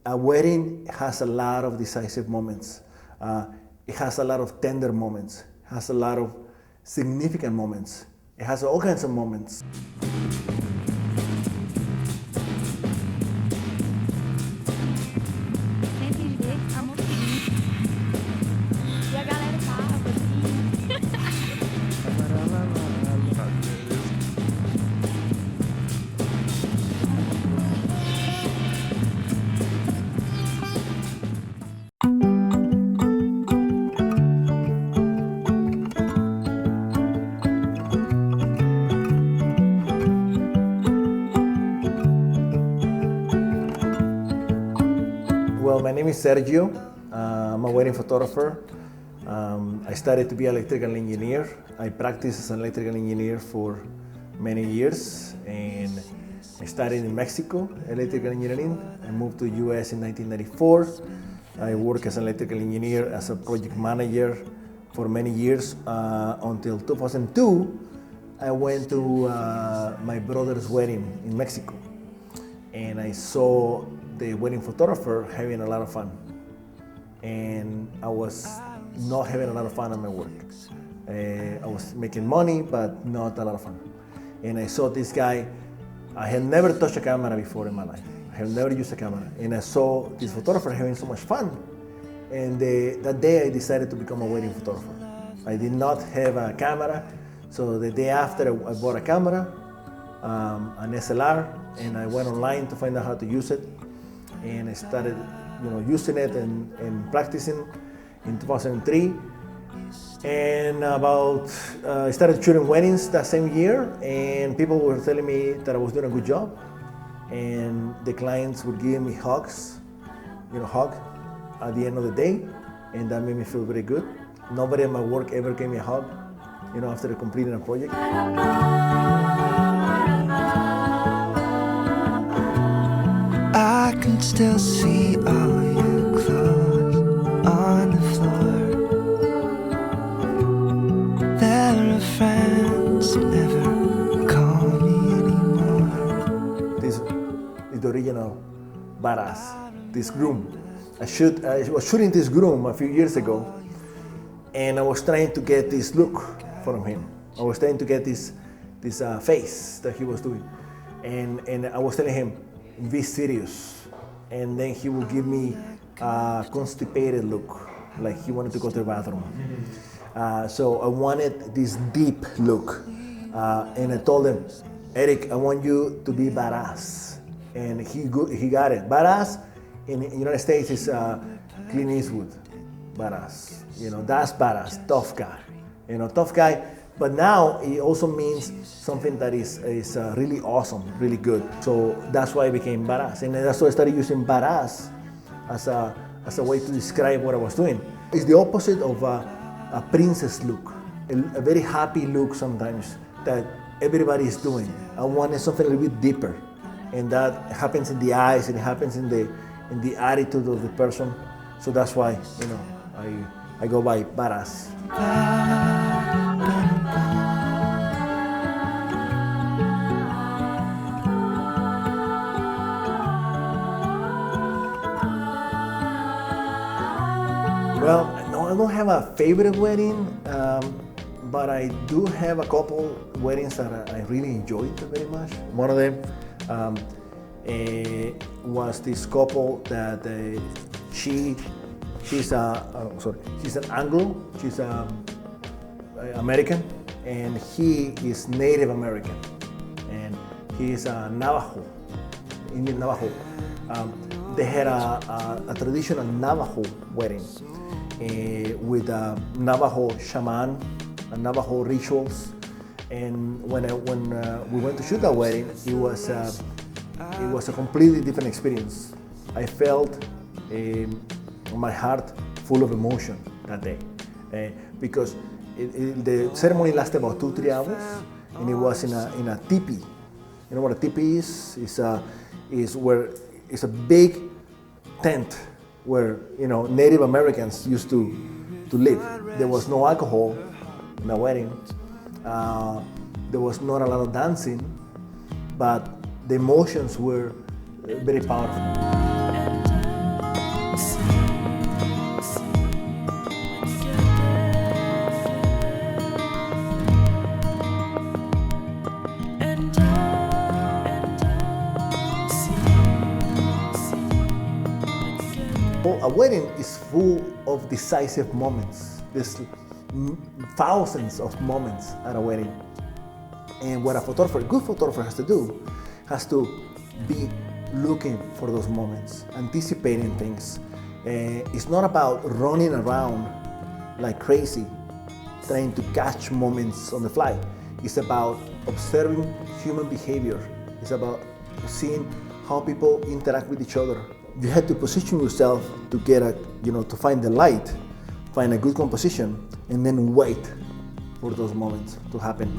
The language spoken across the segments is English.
a wedding has a lot of decisive moments. It has a lot of tender moments. It has a lot of significant moments. It has all kinds of moments. Well, my name is Sergio. I'm a wedding photographer. I studied to be an electrical engineer. I practiced as an electrical engineer for many years, and I studied in Mexico, electrical engineering. I moved to the US in 1994. I worked as an electrical engineer, as a project manager for many years, until 2002. I went to my brother's wedding in Mexico, and I saw the wedding photographer having a lot of fun, and I was not having a lot of fun at my work. I was making money, but not a lot of fun. And I saw this guy. I had never touched a camera before in my life. I have never used a camera, and I saw this photographer having so much fun. And that day I decided to become a wedding photographer. I did not have a camera, so the day after I bought a camera, an SLR, and I went online to find out how to use it. And I started, using it and practicing in 2003. And I started shooting weddings that same year, and people were telling me that I was doing a good job, and the clients would give me hugs, hug at the end of the day, and that made me feel very good. Nobody at my work ever gave me a hug, after completing a project. I can still see all your clothes on the floor. There are friends who never call me anymore. This is the original badass, this groom. I was shooting this groom a few years ago, and I was trying to get this look from him. I was trying to get this face that he was doing, and I was telling him, be serious, and then he would give me a constipated look, like he wanted to go to the bathroom. So I wanted this deep look, and I told him, Eric, I want you to be badass, and he got it. Badass in the United States is Clint Eastwood, badass. That's badass, tough guy. Tough guy. But now it also means something that is really awesome, really good. So that's why I became badass. And that's why I started using badass as a way to describe what I was doing. It's the opposite of a princess look, a very happy look sometimes that everybody is doing. I wanted something a little bit deeper. And that happens in the eyes, and it happens in the attitude of the person. So that's why, I go by badass. Well, no, I don't have a favorite wedding, but I do have a couple weddings that I really enjoyed very much. One of them was this couple that she's an Anglo, she's American, and he is Native American, and he is a Navajo, Indian Navajo. They had a traditional Navajo wedding with a Navajo shaman, Navajo rituals, and when we went to shoot that wedding, it was a completely different experience. I felt my heart full of emotion that day, because the ceremony lasted about 2-3 hours, and it was in a teepee. You know what a teepee is? It's a big tent where Native Americans used to live. There was no alcohol in the wedding. There was not a lot of dancing, but the emotions were very powerful. A wedding is full of decisive moments. There's thousands of moments at a wedding. And what a photographer, good photographer has to do, has to be looking for those moments, anticipating things. It's not about running around like crazy, trying to catch moments on the fly. It's about observing human behavior. It's about seeing how people interact with each other. You have to position yourself to get to find the light, find a good composition, and then wait for those moments to happen.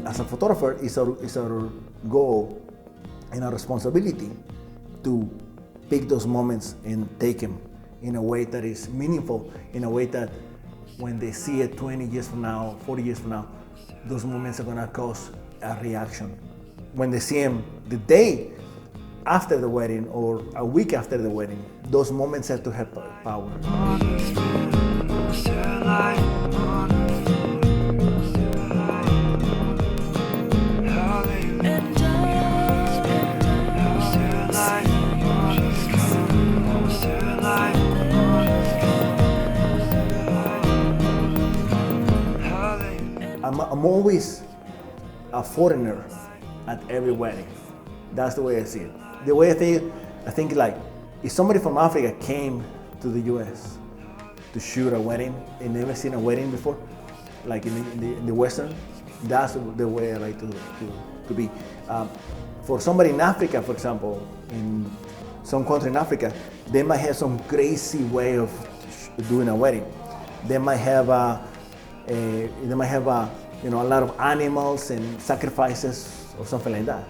As a photographer, it's our goal and our responsibility to pick those moments and take them in a way that is meaningful, in a way that when they see it 20 years from now, 40 years from now, those moments are gonna cause a reaction. When they see them the day after the wedding or a week after the wedding, those moments have to have power. I'm always a foreigner at every wedding. That's the way I see it. The way I think like, if somebody from Africa came to the US to shoot a wedding and never seen a wedding before, like in the Western, that's the way I like to be. For somebody in Africa, for example, in some country in Africa, they might have some crazy way of doing a wedding. They might have a lot of animals and sacrifices or something like that.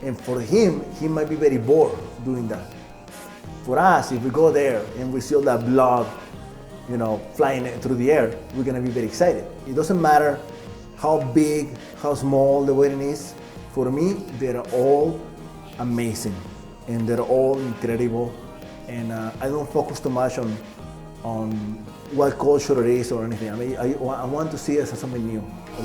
And for him, he might be very bored doing that. For us, if we go there and we see all that blood, flying through the air, we're gonna be very excited. It doesn't matter how big, how small the wedding is. For me, they're all amazing and they're all incredible. And I don't focus too much on what culture it is or anything. I mean, I want to see it as something new. Her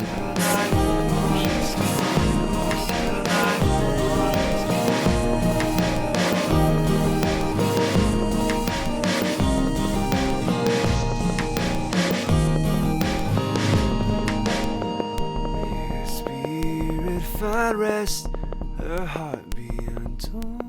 spirit find rest, her heart be untorn.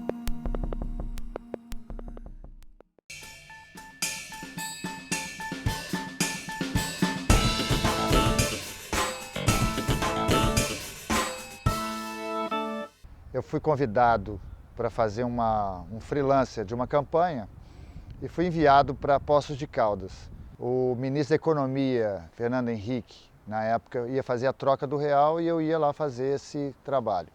Eu fui convidado para fazer um freelancer de uma campanha e fui enviado para Poços de Caldas. O ministro da Economia, Fernando Henrique, na época, ia fazer a troca do real e eu ia lá fazer esse trabalho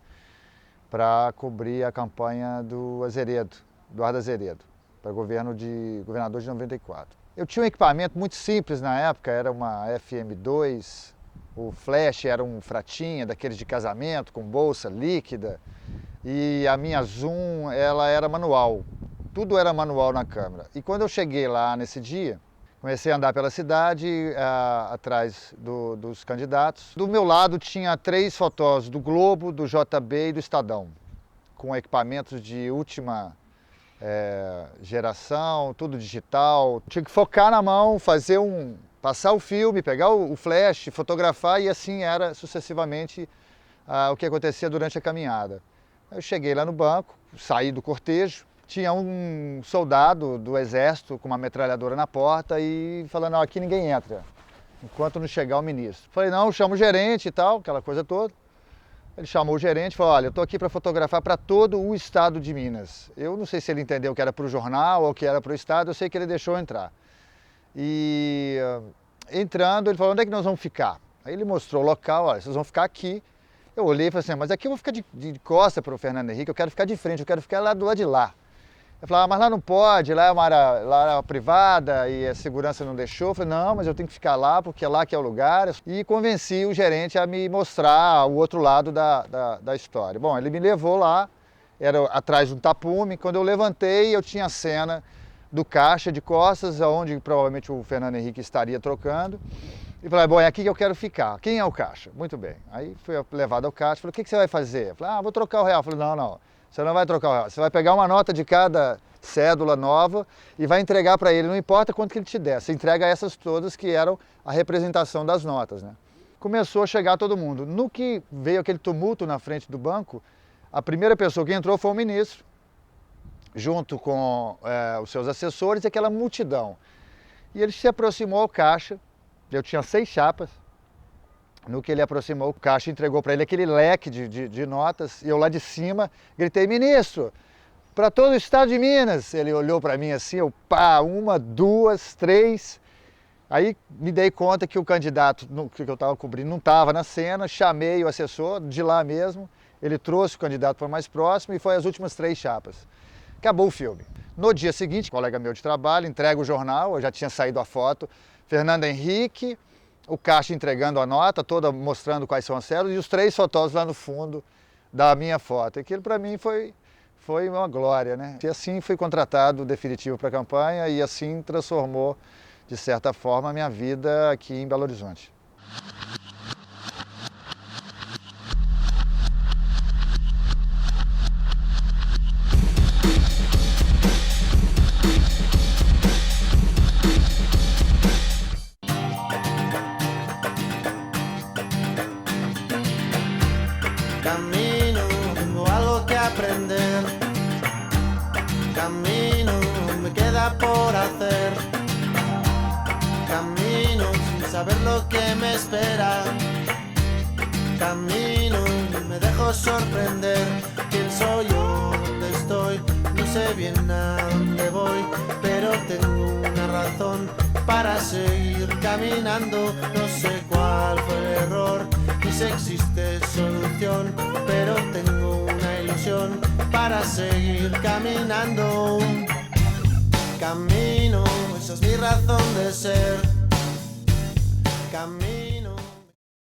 para cobrir a campanha do Eduardo Azeredo, para governador de 94. Eu tinha um equipamento muito simples na época, era uma FM2, o flash era um fratinha, daqueles de casamento, com bolsa líquida, e a minha zoom, ela era manual. Tudo era manual na câmera. E quando eu cheguei lá nesse dia, comecei a andar pela cidade, atrás dos candidatos. Do meu lado tinha 3 fotógrafos do Globo, do JB e do Estadão, com equipamentos de última geração, tudo digital. Tinha que focar na mão, passar o filme, pegar o flash, fotografar, e assim era sucessivamente o que acontecia durante a caminhada. Eu cheguei lá no banco, saí do cortejo, tinha um soldado do exército com uma metralhadora na porta e falando, não, aqui ninguém entra, enquanto não chegar o ministro. Falei, não, chama o gerente e tal, aquela coisa toda. Ele chamou o gerente e falou, olha, eu estou aqui para fotografar para todo o estado de Minas. Eu não sei se ele entendeu que era para o jornal ou que era para o estado, eu sei que ele deixou entrar. E entrando, ele falou, onde é que nós vamos ficar? Aí ele mostrou o local, olha, vocês vão ficar aqui. Eu olhei e falei assim, mas aqui eu vou ficar de costa para o Fernando Henrique, eu quero ficar de frente, eu quero ficar lá do lado de lá. Eu falei, mas lá não pode, lá é uma área privada e a segurança não deixou. Eu falei, não, mas eu tenho que ficar lá porque lá que é o lugar. E convenci o gerente a me mostrar o outro lado da história. Bom, ele me levou lá era atrás de um tapume. Quando eu levantei, eu tinha a cena do caixa de costas, onde provavelmente o Fernando Henrique estaria trocando. E falei, bom, é aqui que eu quero ficar. Quem é o caixa? Muito bem. Aí fui levado ao caixa, falei, o que você vai fazer? Eu falei, vou trocar o real. Eu falei, não, você não vai trocar o real. Você vai pegar uma nota de cada cédula nova e vai entregar para ele, não importa quanto que ele te der. Você entrega essas todas que eram a representação das notas, né? Começou a chegar todo mundo. No que veio aquele tumulto na frente do banco, a primeira pessoa que entrou foi o ministro, junto com os seus assessores e aquela multidão. E ele se aproximou ao caixa. Eu tinha 6 chapas. No que ele aproximou, o caixa entregou para ele aquele leque de notas. E eu lá de cima gritei, ministro, para todo o estado de Minas. Ele olhou para mim assim, eu 1, 2, 3. Aí me dei conta que o candidato que eu estava cobrindo não estava na cena. Chamei o assessor de lá mesmo. Ele trouxe o candidato para mais próximo e foi as últimas 3 chapas. Acabou o filme. No dia seguinte, um colega meu de trabalho entrega o jornal, eu já tinha saído a foto. Fernando Henrique, o caixa entregando a nota, toda mostrando quais são as células, e os 3 fotógrafos lá no fundo da minha foto. Aquilo para mim foi uma glória, né? E assim fui contratado definitivo para a campanha e assim transformou, de certa forma, a minha vida aqui em Belo Horizonte. Camino, tengo algo que aprender. Camino, me queda por hacer. Camino, sin saber lo que me espera. Camino, me dejo sorprender. ¿Quién soy yo? ¿Dónde estoy? No sé bien a dónde voy, pero tengo una razón para seguir caminando. No sé cuál fue el error, ni si existe solución, pero tengo una ilusión para seguir caminando. Camino, esa es mi razón de ser. Camino.